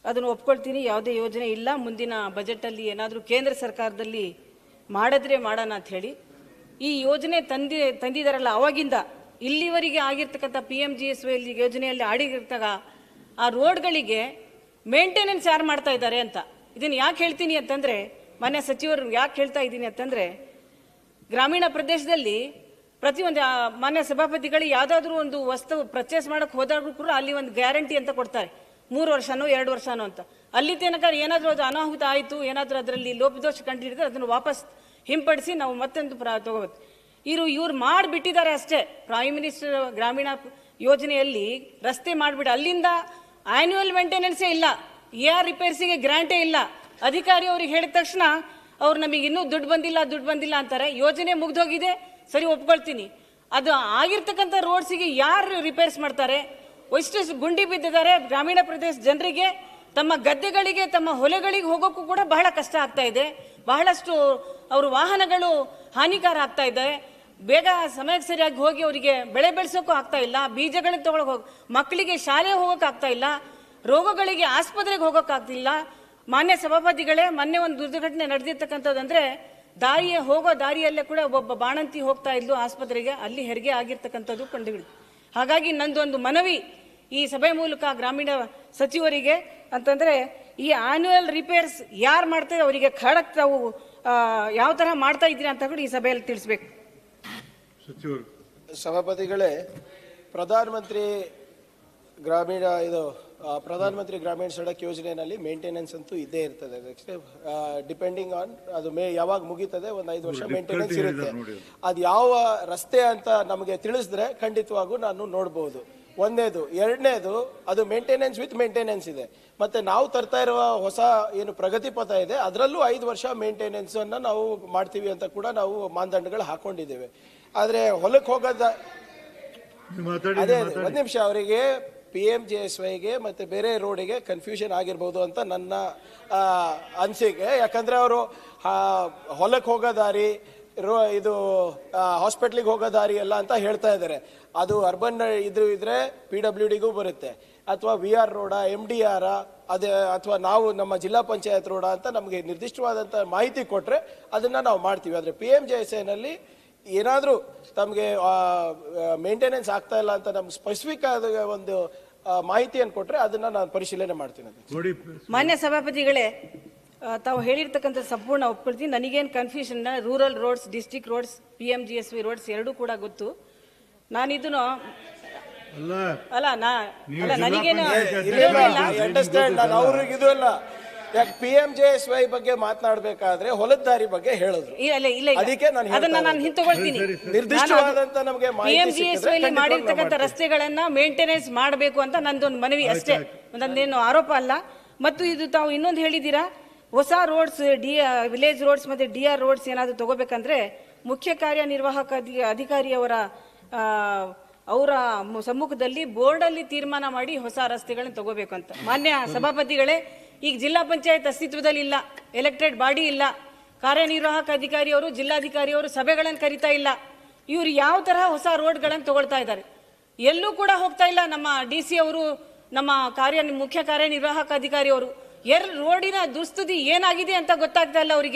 ಅದನ್ನು ಒಪ್ಕೊಳ್ತೀನಿ. ಯಾವುದೇ ಯೋಜನೆ ಇಲ್ಲ, ಮುಂದಿನ ಬಜೆಟಲ್ಲಿ ಏನಾದರೂ ಕೇಂದ್ರ ಸರ್ಕಾರದಲ್ಲಿ ಮಾಡಿದ್ರೆ ಮಾಡೋಣ ಅಂತ ಹೇಳಿ ಈ ಯೋಜನೆ ತಂದಿದಾರಲ್ಲ, ಅವಾಗಿಂದ ಇಲ್ಲಿವರೆಗೆ ಆಗಿರ್ತಕ್ಕಂಥ PMGSY ಯೋಜನೆಯಲ್ಲಿ ಆಡಿರ್ತಕ್ಕ ಆ ರೋಡ್ಗಳಿಗೆ ಮೇಂಟೆನೆನ್ಸ್ ಯಾರು ಮಾಡ್ತಾ ಇದ್ದಾರೆ ಅಂತ. ಇದನ್ನು ಯಾಕೆ ಹೇಳ್ತೀನಿ ಅಂತಂದರೆ, ಮಾನ್ಯ ಸಚಿವರು ಯಾಕೆ ಹೇಳ್ತಾ ಇದ್ದೀನಿ ಅಂತಂದರೆ, ಗ್ರಾಮೀಣ ಪ್ರದೇಶದಲ್ಲಿ ಪ್ರತಿಯೊಂದು ಮಾನ್ಯ ಸಭಾಪತಿಗಳು ಯಾವುದಾದ್ರೂ ಒಂದು ವಸ್ತು ಪರ್ಚೇಸ್ ಮಾಡೋಕ್ಕೆ ಹೋದಾಗೂ ಕೂಡ ಅಲ್ಲಿ ಒಂದು ಗ್ಯಾರಂಟಿ ಅಂತ ಕೊಡ್ತಾರೆ, 3 ವರ್ಷನೋ 2 ವರ್ಷನೋ ಅಂತ. ಅಲ್ಲಿ ತನಕ ಏನಾದರೂ ಅದು ಅನಾಹುತ ಆಯಿತು, ಏನಾದರೂ ಅದರಲ್ಲಿ ಲೋಪದೋಷ ಕಂಡುಹಿಡಿದ್ರೆ ಅದನ್ನು ವಾಪಸ್ ಹಿಂಪಡಿಸಿ ನಾವು ಮತ್ತೊಂದು ತಗೋಬೇಕು. ಇವ್ರು ಮಾಡಿಬಿಟ್ಟಿದ್ದಾರೆ ಅಷ್ಟೇ. ಪ್ರೈಮ್ ಮಿನಿಸ್ಟರ್ ಗ್ರಾಮೀಣ ಯೋಜನೆಯಲ್ಲಿ ರಸ್ತೆ ಮಾಡಿಬಿಟ್ಟು ಅಲ್ಲಿಂದ ಆನ್ಯುವಲ್ ಮೇಂಟೆನೆನ್ಸೇ ಇಲ್ಲ, ರಿಪೇರ್ಸಿಗೆ ಗ್ರಾಂಟೇ ಇಲ್ಲ. ಅಧಿಕಾರಿ ಅವ್ರಿಗೆ ಹೇಳಿದ ತಕ್ಷಣ ಅವ್ರು ನಮಗೆ ಇನ್ನೂ ದುಡ್ಡು ಬಂದಿಲ್ಲ ಅಂತಾರೆ. ಯೋಜನೆ ಮುಗ್ದೋಗಿದೆ, ಸರಿ ಒಪ್ಕೊಳ್ತೀನಿ. ಅದು ಆಗಿರ್ತಕ್ಕಂಥ ರೋಡ್ಸಿಗೆ ಯಾರು ರಿಪೇರ್ಸ್ ಮಾಡ್ತಾರೆ? ಎಷ್ಟು ಗುಂಡಿ ಬಿದ್ದಿದ್ದಾರೆ. ಗ್ರಾಮೀಣ ಪ್ರದೇಶ ಜನರಿಗೆ ತಮ್ಮ ಗದ್ದೆಗಳಿಗೆ ತಮ್ಮ ಹೊಲೆಗಳಿಗೆ ಹೋಗೋಕ್ಕೂ ಕೂಡ ಬಹಳ ಕಷ್ಟ ಆಗ್ತಾ ಇದೆ. ಬಹಳಷ್ಟು ಅವ್ರ ವಾಹನಗಳು ಹಾನಿಕಾರ ಆಗ್ತಾ ಇದೆ. ಬೇಗ ಸಮಯಕ್ಕೆ ಸರಿಯಾಗಿ ಹೋಗಿ ಅವರಿಗೆ ಬೆಳೆ ಬೆಳೆಸೋಕ್ಕೂ ಆಗ್ತಾ ಇಲ್ಲ, ಬೀಜಗಳನ್ನ ತಗೊಳಕ್ ಮಕ್ಕಳಿಗೆ ಶಾಲೆ ಹೋಗೋಕೆ ಆಗ್ತಾ ಇಲ್ಲ, ರೋಗಗಳಿಗೆ ಆಸ್ಪತ್ರೆಗೆ ಹೋಗೋಕ್ಕಾಗ್ತಿಲ್ಲ. ಮಾನ್ಯ ಸಭಾಪತಿಗಳೇ, ಮೊನ್ನೆ ಒಂದು ದುರ್ಘಟನೆ ನಡೆದಿರ್ತಕ್ಕಂಥದ್ದಂದ್ರೆ, ಹೋಗೋ ದಾರಿಯಲ್ಲೇ ಕೂಡ ಒಬ್ಬ ಬಾಣಂತಿ ಹೋಗ್ತಾ ಇದ್ಲು ಆಸ್ಪತ್ರೆಗೆ, ಅಲ್ಲಿ ಹೆರಿಗೆ ಆಗಿರ್ತಕ್ಕಂಥದ್ದು ಕಂಡುಹಿಡಿದು. ಹಾಗಾಗಿ ನಂದೊಂದು ಮನವಿ ಈ ಸಭೆ ಮೂಲಕ ಗ್ರಾಮೀಣ ಸಚಿವರಿಗೆ ಅಂತಂದ್ರೆ, ಈ ಆನ್ಯುವಲ್ ರಿಪೇರ್ಸ್ ಯಾರು ಮಾಡ್ತಾರೆ ಅವರಿಗೆ ಖಡಕ್ ತಾವು ಯಾವ ತರ ಮಾಡ್ತಾ ಇದ್ದೀರಾ ಅಂತ ಕೂಡ ಈ ಸಭೆಯಲ್ಲಿ ತಿಳಿಸ್ಬೇಕು. ಸಭಾಪತಿಗಳೇ, ಪ್ರಧಾನಮಂತ್ರಿ ಗ್ರಾಮೀಣ ಸಡಕ್ ಯೋಜನೆಯಲ್ಲಿ ಮೇಂಟೆನೆನ್ಸ್ ಅಂತೂ ಇದ್ದೇ ಇರ್ತದೆ. ಡಿಪೆಂಡಿಂಗ್ ಆನ್ ಅದು ಯಾವಾಗ ಮುಗೀತದೆ, ಒಂದು 5 ವರ್ಷ ಮೇಂಟೆನೆನ್ಸ್ ಇರುತ್ತೆ. ಅದು ಯಾವ ರಸ್ತೆ ಅಂತ ನಮಗೆ ತಿಳಿಸಿದ್ರೆ ಖಂಡಿತವಾಗೂ ನಾನು ನೋಡ್ಬೋದು. ಒಂದೇದು. ಎರಡನೇದು, ಅದು ಮೇಂಟೆನೆನ್ಸ್ ವಿತ್ ಮೇಂಟೆನೆನ್ಸ್ ಇದೆ. ಮತ್ತೆ ನಾವು ತರ್ತಾ ಇರುವ ಹೊಸ ಏನು ಪ್ರಗತಿ ಪಥ ಇದೆ, ಅದರಲ್ಲೂ 5 ವರ್ಷ ಮೇಂಟೆನೆನ್ಸ್ ಅನ್ನ ನಾವು ಮಾಡ್ತೀವಿ ಅಂತ ಕೂಡ ನಾವು ಮಾನದಂಡಗಳು ಹಾಕೊಂಡಿದ್ದೇವೆ. ಆದ್ರೆ ಹೊಲಕ್ಕೆ ಹೋಗೋದ ಒಂದ್ ನಿಮಿಷ, ಅವರಿಗೆ PMGSYಗೆ ಮತ್ತೆ ಬೇರೆ ರೋಡಿಗೆ ಕನ್ಫ್ಯೂಷನ್ ಆಗಿರ್ಬೋದು ಅಂತ ನನ್ನ ಅನಿಸಿಕೆ. ಯಾಕಂದ್ರೆ ಅವರು ಹೊಲಕ್ಕೆ ಹೋಗೋ ದಾರಿ, ಇದು ಹಾಸ್ಪಿಟ್ಲಿಗೆ ಹೋಗೋ ದಾರಿ ಎಲ್ಲ ಅಂತ ಹೇಳ್ತಾ ಇದ್ದಾರೆ. ಅದು ಅರ್ಬನ್ ಇದ್ರೆ PWDಗೂ ಬರುತ್ತೆ, ಅಥವಾ VR ರೋಡ, MDR ಅದೇ, ಅಥವಾ ನಾವು ನಮ್ಮ ಜಿಲ್ಲಾ ಪಂಚಾಯತ್ ರೋಡ ಅಂತ ನಮಗೆ ನಿರ್ದಿಷ್ಟವಾದಂಥ ಮಾಹಿತಿ ಕೊಟ್ಟರೆ ಅದನ್ನ ನಾವು ಮಾಡ್ತೀವಿ. ಆದರೆ PMGSYನಲ್ಲಿ ಏನಾದರೂ ತಮಗೆ ಮೇಂಟೆನೆನ್ಸ್ ಆಗ್ತಾ ಇಲ್ಲ ಅಂತ ನಮ್ಗೆ ಸ್ಪೆಸಿಫಿಕ್ ಆದ ಒಂದು ಮಾಹಿತಿಯನ್ನು ಕೊಟ್ಟರೆ ಅದನ್ನ ನಾನು ಪರಿಶೀಲನೆ ಮಾಡ್ತೀನಿ. ಮಾನ್ಯ ಸಭಾಪತಿಗಳೇ, ತಾವು ಹೇಳಿರ್ತಕ್ಕಂಥ ಸಂಪೂರ್ಣ ಒಪ್ಕೊಳ್ತೀನಿ. ನನಗೇನು confusion, rural roads, district roads, PMGSY roads ಎರಡೂ ಕೂಡ ಗೊತ್ತು. ನಾನು ಇದನ್ನು ನನಗೇನು ಅವ್ರಿಗೆ ಇದು ಇಲ್ಲ. ಯಾಕೆ PMGSY ಬಗ್ಗೆ ಮಾತನಾಡಬೇಕಾದ್ರೆ ಹೊಲದ ದಾರಿ ಬಗ್ಗೆ ಹೇಳಿದ್ರು, ಅದಕ್ಕೆ ನಾನು ಹಿಂತಗೊಳ್ತೀನಿ. ನಿರ್ದಿಷ್ಟವಾದಂತ ನಮಗೆ PMGSY ಮಾಡಿರ್ತಕ್ಕಂಥ ರಸ್ತೆಗಳನ್ನ ಮೇಂಟೆನೆನ್ಸ್ ಮಾಡಬೇಕು ಅಂತ ನಂದೊಂದು ಮನವಿ ಅಷ್ಟೇ, ನಂದೇನು ಆರೋಪ ಅಲ್ಲ. ಮತ್ತು ಇದು ತಾವು ಇನ್ನೊಂದು ಹೇಳಿದ್ದೀರಾ, ಹೊಸ ರೋಡ್ಸ್, ವಿಲೇಜ್ ರೋಡ್ಸ್ ಮತ್ತೆ DR ರೋಡ್ಸ್ ಏನಾದ್ರು ತಗೋಬೇಕಂದ್ರೆ ಮುಖ್ಯ ಕಾರ್ಯನಿರ್ವಾಹಕ ಅಧಿಕಾರಿಯವರ ಅವರ ಸಮ್ಮುಖದಲ್ಲಿ ಬೋರ್ಡಲ್ಲಿ ತೀರ್ಮಾನ ಮಾಡಿ ಹೊಸ ರಸ್ತೆಗಳನ್ನ ತಗೋಬೇಕಂತ. ಮಾನ್ಯ ಸಭಾಪತಿಗಳೇ, ಈಗ ಜಿಲ್ಲಾ ಪಂಚಾಯತ್ ಅಸ್ತಿತ್ವದಲ್ಲಿ ಇಲ್ಲ, ಎಲೆಕ್ಟೆಡ್ ಬಾಡಿ ಇಲ್ಲ, ಕಾರ್ಯನಿರ್ವಾಹಕ ಅಧಿಕಾರಿಯವರು, ಜಿಲ್ಲಾಧಿಕಾರಿಯವರು ಸಭೆಗಳನ್ನು ಕರಿತಾ ಇಲ್ಲ. ಇವರು ಯಾವ ತರಹ ಹೊಸ ರೋಡ್ಗಳನ್ನು ತಗೊಳ್ತಾ ಇದ್ದಾರೆ? ಎಲ್ಲೂ ಕೂಡ ಹೋಗ್ತಾ ಇಲ್ಲ ನಮ್ಮ DC ಅವರು, ನಮ್ಮ ಮುಖ್ಯ ಕಾರ್ಯನಿರ್ವಾಹಕ ಅಧಿಕಾರಿಯವರು. ರೋಡಿನ ದುಸ್ಥಿತಿ ಏನಾಗಿದೆ ಅಂತ ಗೊತ್ತಾಗ್ತಾ ಇಲ್ಲ ಅವರಿಗೆ.